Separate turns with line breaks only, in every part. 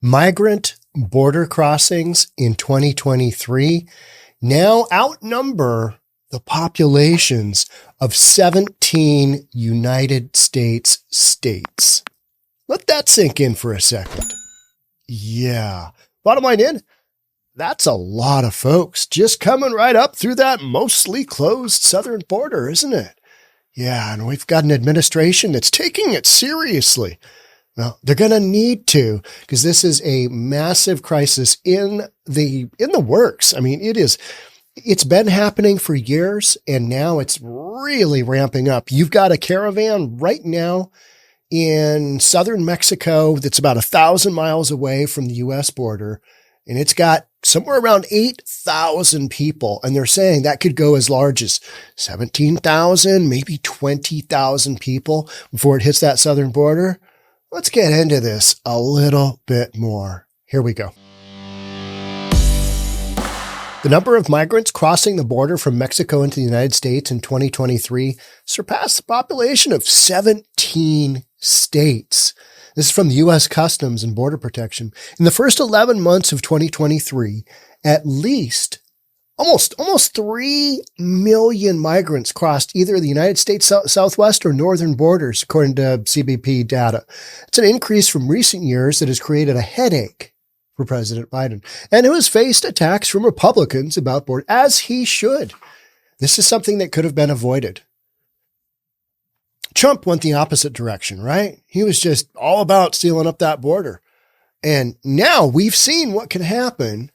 Migrant border crossings in 2023 now outnumber the populations of 17 United States states. Let that sink in for a second. Yeah. Bottom line in, that's a lot of folks just coming right up through that mostly closed southern border, isn't it? Yeah, and we've got an administration that's taking it seriously. Well, they're going to need to, because this is a massive crisis in the works. I mean, it's been happening for years, and now it's really ramping up. You've got a caravan right now in southern Mexico that's about 1,000 miles away from the U.S. border, and it's got somewhere around 8,000 people. And they're saying that could go as large as 17,000, maybe 20,000 people before it hits that southern border. Let's get into this a little bit more. Here we go. The number of migrants crossing the border from Mexico into the United States in 2023 surpassed the population of 17 states. This is from the U.S. Customs and Border Protection. In the first 11 months of 2023, at least almost 3 million migrants crossed either the United States southwest or northern borders, according to CBP data. It's an increase from recent years that has created a headache for President Biden, and who has faced attacks from Republicans about border, as he should. This is something that could have been avoided. Trump went the opposite direction, right? He was just all about sealing up that border. And now we've seen what can happen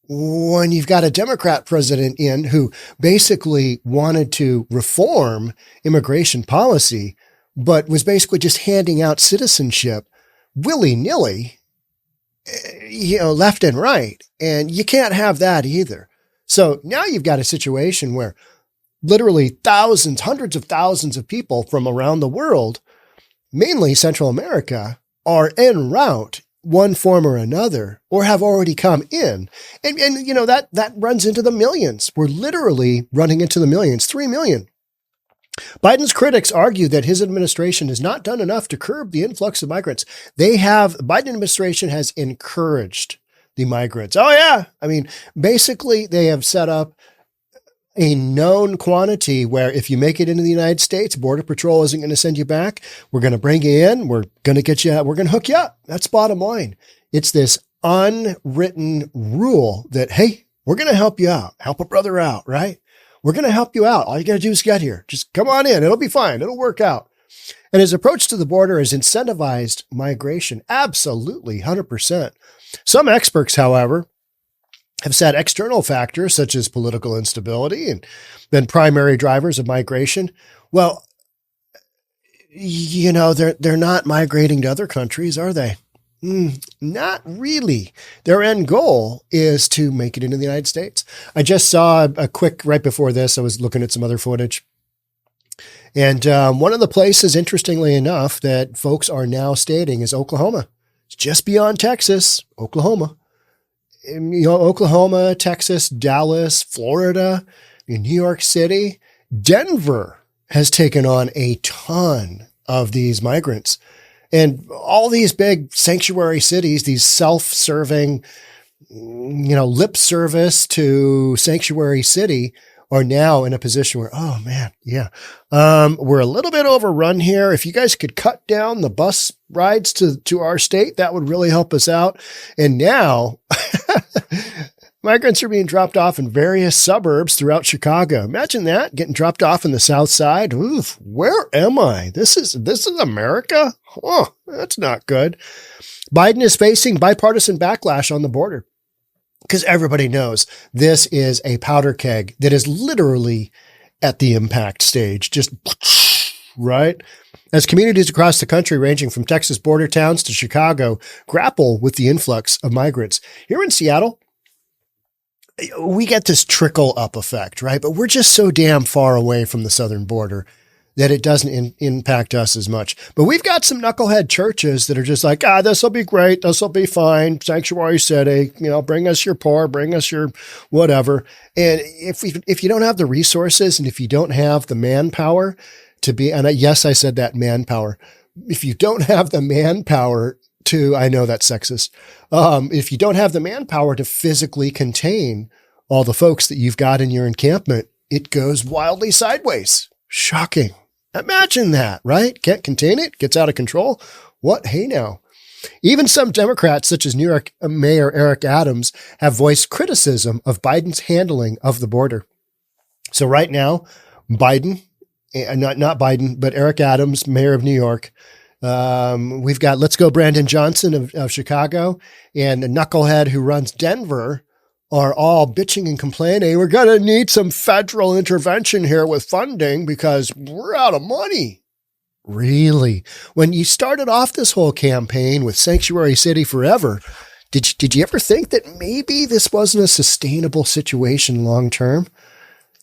when you've got a Democrat president in who basically wanted to reform immigration policy, but was basically just handing out citizenship willy-nilly, left and right. And you can't have that either. So now you've got a situation where literally thousands, hundreds of thousands of people from around the world, mainly Central America, are en route one form or another, or have already come in. And that runs into the millions. We're literally running into the millions, 3 million. Biden's critics argue that his administration has not done enough to curb the influx of migrants. Biden administration has encouraged the migrants. Oh yeah. I mean, basically they have set up a known quantity where if you make it into the United States, Border Patrol isn't going to send you back. We're going to bring you in. We're going to get you, we're going to hook you up. That's bottom line. It's this unwritten rule that, hey, we're going to help you out. Help a brother out, right? We're going to help you out. All you got to do is get here. Just come on in. It'll be fine. It'll work out. And his approach to the border has incentivized migration. Absolutely, 100%. Some experts, however, have said external factors such as political instability and been primary drivers of migration. Well, they're not migrating to other countries, are they? Not really. Their end goal is to make it into the United States. I just saw a quick, right before this, I was looking at some other footage. And one of the places, interestingly enough, that folks are now stating is Oklahoma. It's just beyond Texas, Oklahoma. Oklahoma, Texas, Dallas, Florida, New York City, Denver has taken on a ton of these migrants. And all these big sanctuary cities, these self-serving, lip service to sanctuary city are now in a position where, oh man, yeah, we're a little bit overrun here. If you guys could cut down the bus rides to our state, that would really help us out. And now migrants are being dropped off in various suburbs throughout Chicago. Imagine that, getting dropped off in the South Side. Oof, where am I? This is America? Oh, that's not good. Biden is facing bipartisan backlash on the border, because everybody knows this is a powder keg that is literally at the impact stage, just right? As communities across the country, ranging from Texas border towns to Chicago, grapple with the influx of migrants. Here in Seattle, we get this trickle up effect, right? But we're just so damn far away from the southern border that it doesn't impact us as much. But we've got some knucklehead churches that are just like, this will be great. This will be fine. Sanctuary city, bring us your poor, bring us your whatever. And if you don't have the resources and if you don't have the manpower to be, and yes, I said that manpower. If you don't have the manpower I know that's sexist. If you don't have the manpower to physically contain all the folks that you've got in your encampment, it goes wildly sideways. Shocking. Imagine that, right? Can't contain it, gets out of control. What? Hey now. Even some Democrats, such as New York Mayor Eric Adams, have voiced criticism of Biden's handling of the border. So right now, Biden, not Biden, but Eric Adams, mayor of New York. We've got Let's Go Brandon Johnson of Chicago, and a knucklehead who runs Denver are all bitching and complaining. We're going to need some federal intervention here with funding because we're out of money. Really? When you started off this whole campaign with Sanctuary City Forever, did you ever think that maybe this wasn't a sustainable situation long term?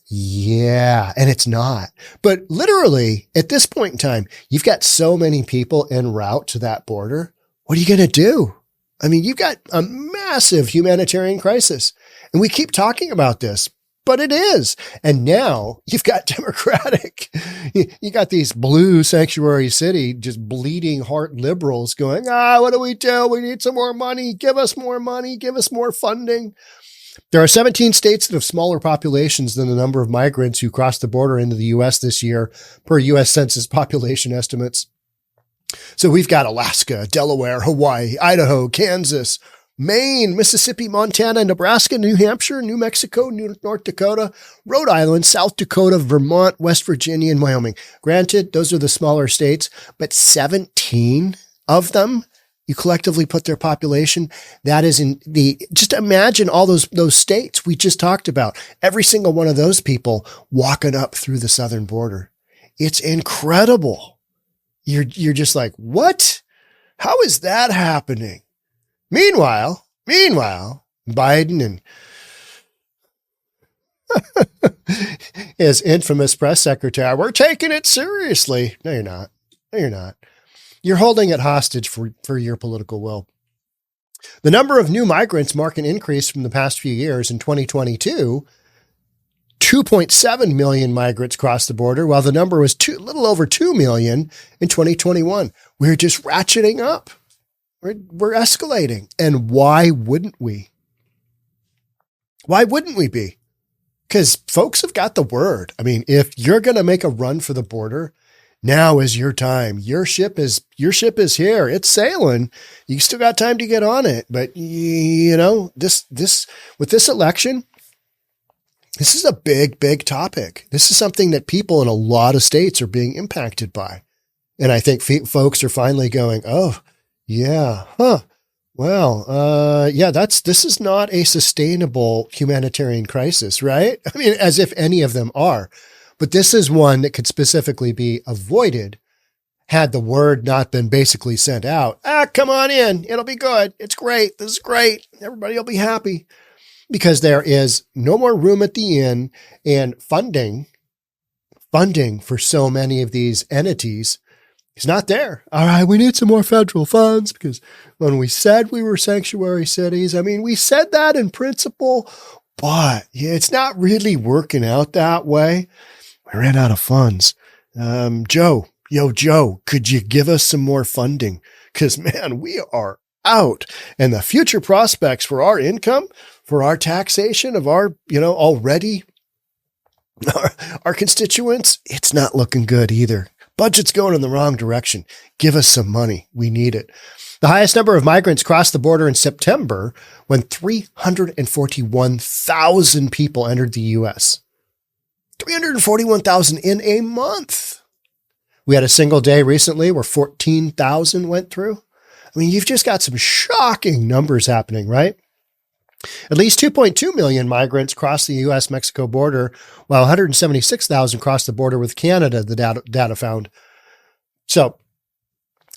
Yeah, and it's not. But literally, at this point in time, you've got so many people en route to that border. What are you going to do? I mean, you've got a massive humanitarian crisis, and we keep talking about this, but it is. And now you've got Democratic, you got these blue sanctuary city, just bleeding heart liberals going, what do? We need some more money. Give us more money. Give us more funding. There are 17 states that have smaller populations than the number of migrants who crossed the border into the U.S. this year, per U.S. Census population estimates. So we've got Alaska, Delaware, Hawaii, Idaho, Kansas, Maine, Mississippi, Montana, Nebraska, New Hampshire, New Mexico, North Dakota, Rhode Island, South Dakota, Vermont, West Virginia, and Wyoming. Granted, those are the smaller states, but 17 of them, you collectively put their population, that is just imagine all those states we just talked about. Every single one of those people walking up through the southern border. It's incredible. You're just like, what? How is that happening? Meanwhile, Biden and his infamous press secretary, we're taking it seriously. No, you're not. You're holding it hostage for your political will. The number of new migrants mark an increase from the past few years. In 2022, 2.7 million migrants crossed the border, while the number was a little over 2 million in 2021. We're just ratcheting up. We're escalating. And why wouldn't we? Why wouldn't we be? Because folks have got the word. I mean, if you're going to make a run for the border, now is your time. Your ship is here. It's sailing. You still got time to get on it. But this with this election, this is a big, big topic. This is something that people in a lot of states are being impacted by. And I think folks are finally going, oh, yeah, huh. Well, this is not a sustainable humanitarian crisis, right? I mean, as if any of them are. But this is one that could specifically be avoided had the word not been basically sent out. Come on in. It'll be good. It's great. This is great. Everybody will be happy. Because there is no more room at the inn, and funding for so many of these entities is not there. All right, we need some more federal funds because when we said we were sanctuary cities, I mean, we said that in principle, but it's not really working out that way. We ran out of funds. Joe, could you give us some more funding? Because, man, we are out. And the future prospects for our income, for our taxation of our, already our constituents, it's not looking good either. Budget's going in the wrong direction. Give us some money. We need it. The highest number of migrants crossed the border in September when 341,000 people entered the U.S. 341,000 in a month. We had a single day recently where 14,000 went through. I mean, you've just got some shocking numbers happening, right? At least 2.2 million migrants crossed the U.S.-Mexico border, while 176,000 crossed the border with Canada, the data found. So,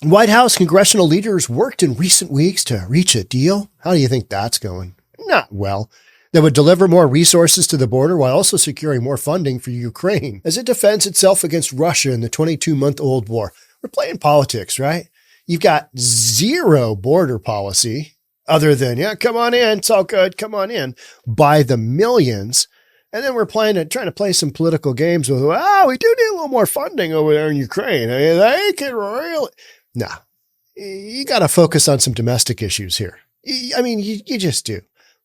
White House congressional leaders worked in recent weeks to reach a deal. How do you think that's going? Not well. That would deliver more resources to the border while also securing more funding for Ukraine as it defends itself against Russia in the 22-month-old war. We're playing politics, right? You've got zero border policy. Other than, come on in, it's all good, come on in, by the millions. And then we're trying to play some political games with, we do need a little more funding over there in Ukraine. I mean, they can really, you got to focus on some domestic issues here. I mean, you just do.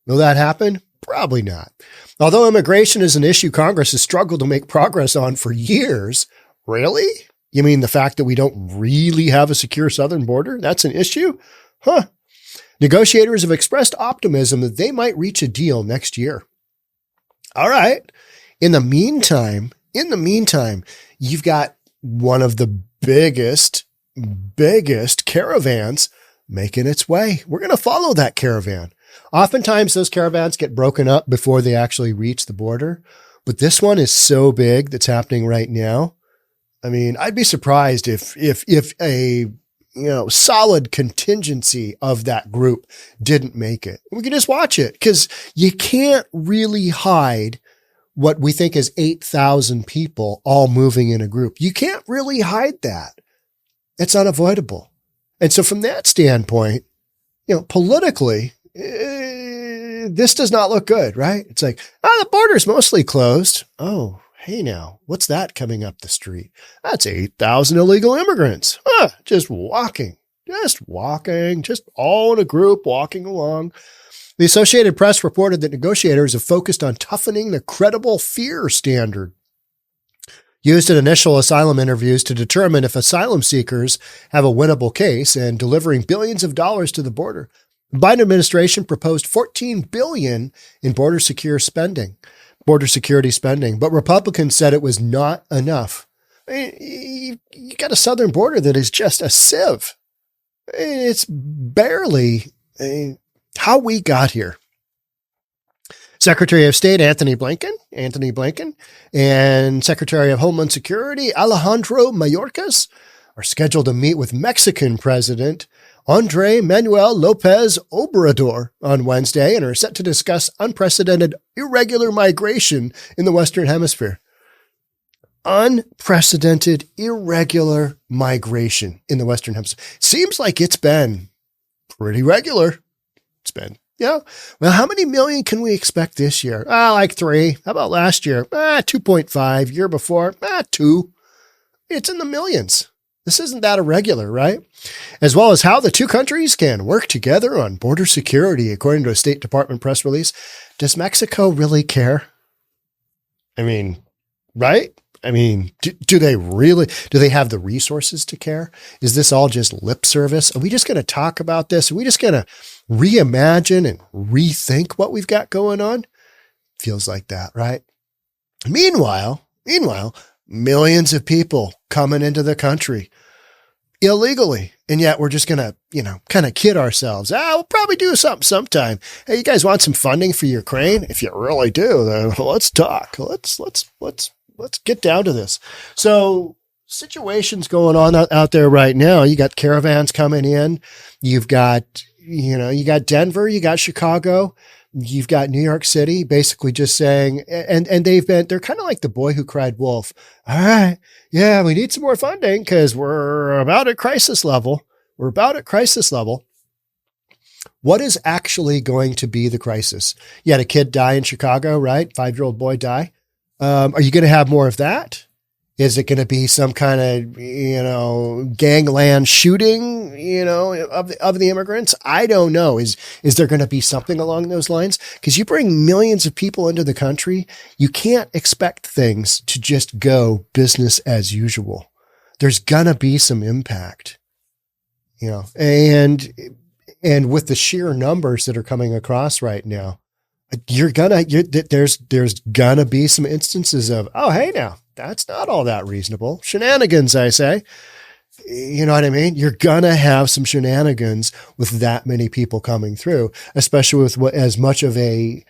Will that happen? Probably not. Although immigration is an issue Congress has struggled to make progress on for years. Really? You mean the fact that we don't really have a secure southern border? That's an issue? Huh. Negotiators have expressed optimism that they might reach a deal next year. All right. In the meantime, you've got one of the biggest caravans making its way. We're going to follow that caravan. Oftentimes those caravans get broken up before they actually reach the border, but this one is so big that's happening right now. I mean, I'd be surprised if a solid contingency of that group didn't make it. We can just watch it because you can't really hide what we think is 8,000 people all moving in a group. You can't really hide that. It's unavoidable. And so from that standpoint, politically, this does not look good, right? It's like, the border's mostly closed. Oh, hey now, what's that coming up the street? That's 8,000 illegal immigrants. Just walking, just all in a group walking along. The Associated Press reported that negotiators have focused on toughening the credible fear standard used in initial asylum interviews to determine if asylum seekers have a winnable case and delivering billions of dollars to the border. The Biden administration proposed $14 billion in border security spending, but Republicans said it was not enough. You got a southern border that is just a sieve. It's barely how we got here. Secretary of State Anthony Blinken, and Secretary of Homeland Security Alejandro Mayorkas are scheduled to meet with Mexican President Andrés Manuel López Obrador on Wednesday and are set to discuss unprecedented irregular migration in the Western Hemisphere. Unprecedented irregular migration in the Western Hemisphere. Seems like it's been pretty regular. Well, how many million can we expect this year? Like 3. How about last year? 2.5. Year before? 2. It's in the millions. This isn't that irregular, right? As well as how the two countries can work together on border security, according to a State Department press release. Does Mexico really care? I mean, right? I mean, do they have the resources to care? Is this all just lip service? Are we just going to talk about this? Are we just going to reimagine and rethink what we've got going on? Feels like that, right? Meanwhile, millions of people coming into the country illegally. And yet we're just going to, kind of kid ourselves. We'll probably do something sometime. Hey, you guys want some funding for Ukraine? If you really do, then let's talk. Let's get down to this. So situations going on out there right now. You got caravans coming in. You've got, you got Denver, you got Chicago, you've got New York City, basically just saying, and they're kind of like the boy who cried wolf. All right. Yeah, we need some more funding because we're about at crisis level. What is actually going to be the crisis? You had a kid die in Chicago, right? 5-year-old boy die. Are you going to have more of that? Is it going to be some kind of, gangland shooting, of the immigrants? I don't know. Is there going to be something along those lines? Because you bring millions of people into the country, you can't expect things to just go business as usual. There's going to be some impact, and with the sheer numbers that are coming across right now, there's gonna be some instances of, oh, hey now, that's not all that reasonable. Shenanigans, I say. You know what I mean? You're gonna have some shenanigans with that many people coming through, especially with as much of a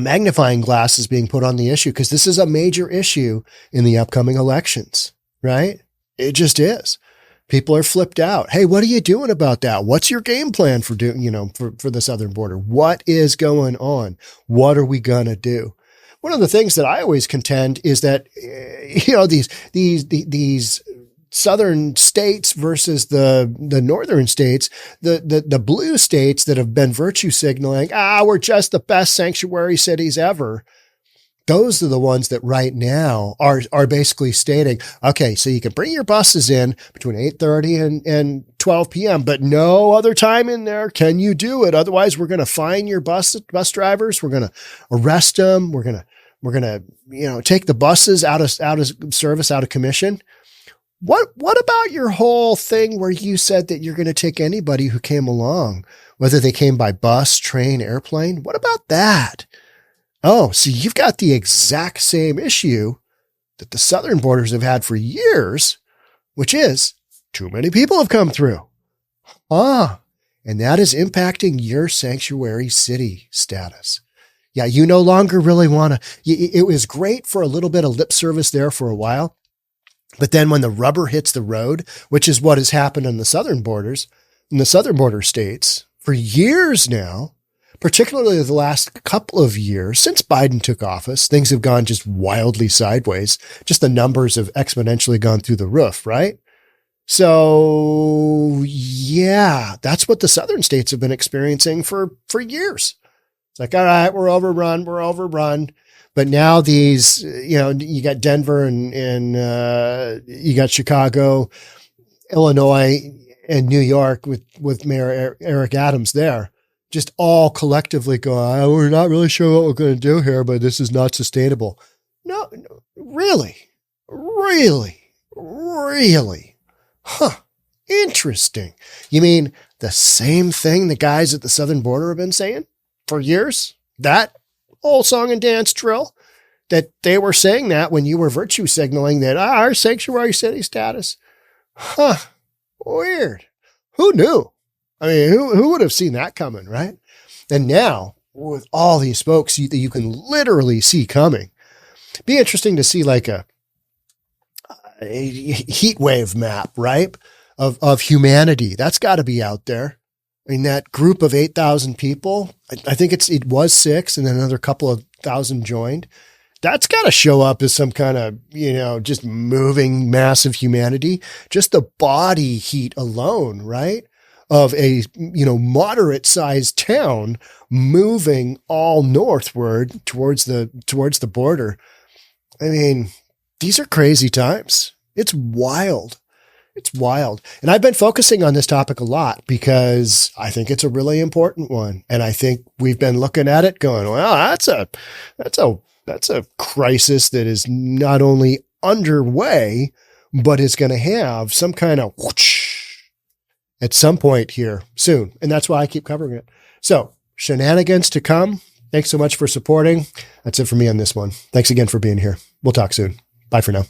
magnifying glass is being put on the issue, because this is a major issue in the upcoming elections, right? It just is. People are flipped out. Hey, what are you doing about that? What's your game plan for doing, for the southern border? What is going on? What are we going to do? One of the things that I always contend is that, these southern states versus the northern states, the blue states that have been virtue signaling, we're just the best sanctuary cities ever. those are the ones that right now are basically stating, okay, so you can bring your buses in between 8:30 and 12 p.m., but no other time in there can you do it. Otherwise, we're going to fine your bus drivers. We're going to arrest them. We're going to, take the buses out of service, out of commission. What about your whole thing where you said that you're going to take anybody who came along, whether they came by bus, train, airplane? What about that? Oh, so you've got the exact same issue that the southern borders have had for years, which is too many people have come through. And that is impacting your sanctuary city status. Yeah, you no longer really want to. It was great for a little bit of lip service there for a while. But then when the rubber hits the road, which is what has happened in the southern borders, in the southern border states for years now, particularly the last couple of years since Biden took office, things have gone just wildly sideways. Just the numbers have exponentially gone through the roof, right? So yeah, that's what the southern states have been experiencing for years. It's like, all right, we're overrun. But now these, you got Denver and you got Chicago, Illinois, and New York with Mayor Eric Adams there, just all collectively going, we're not really sure what we're going to do here, but this is not sustainable. No, really? Huh. Interesting. You mean the same thing the guys at the southern border have been saying for years? That old song and dance drill, that they were saying that when you were virtue signaling that our sanctuary city status. Huh. Weird. Who knew? I mean, who would have seen that coming, right? And now with all these folks that you can literally see coming, be interesting to see like a heat wave map, right? Of humanity. That's got to be out there. I mean, that group of 8,000 people, I think it was 6 and then another couple of thousand joined. That's got to show up as some kind of, just moving massive humanity. Just the body heat alone, right? Of a, moderate sized town moving all northward towards the border. I mean, these are crazy times. It's wild. It's wild. And I've been focusing on this topic a lot because I think it's a really important one. And I think we've been looking at it going, well, that's a crisis that is not only underway, but is going to have some kind of whoosh at some point here soon. And that's why I keep covering it. So shenanigans to come. Thanks so much for supporting. That's it for me on this one. Thanks again for being here. We'll talk soon. Bye for now.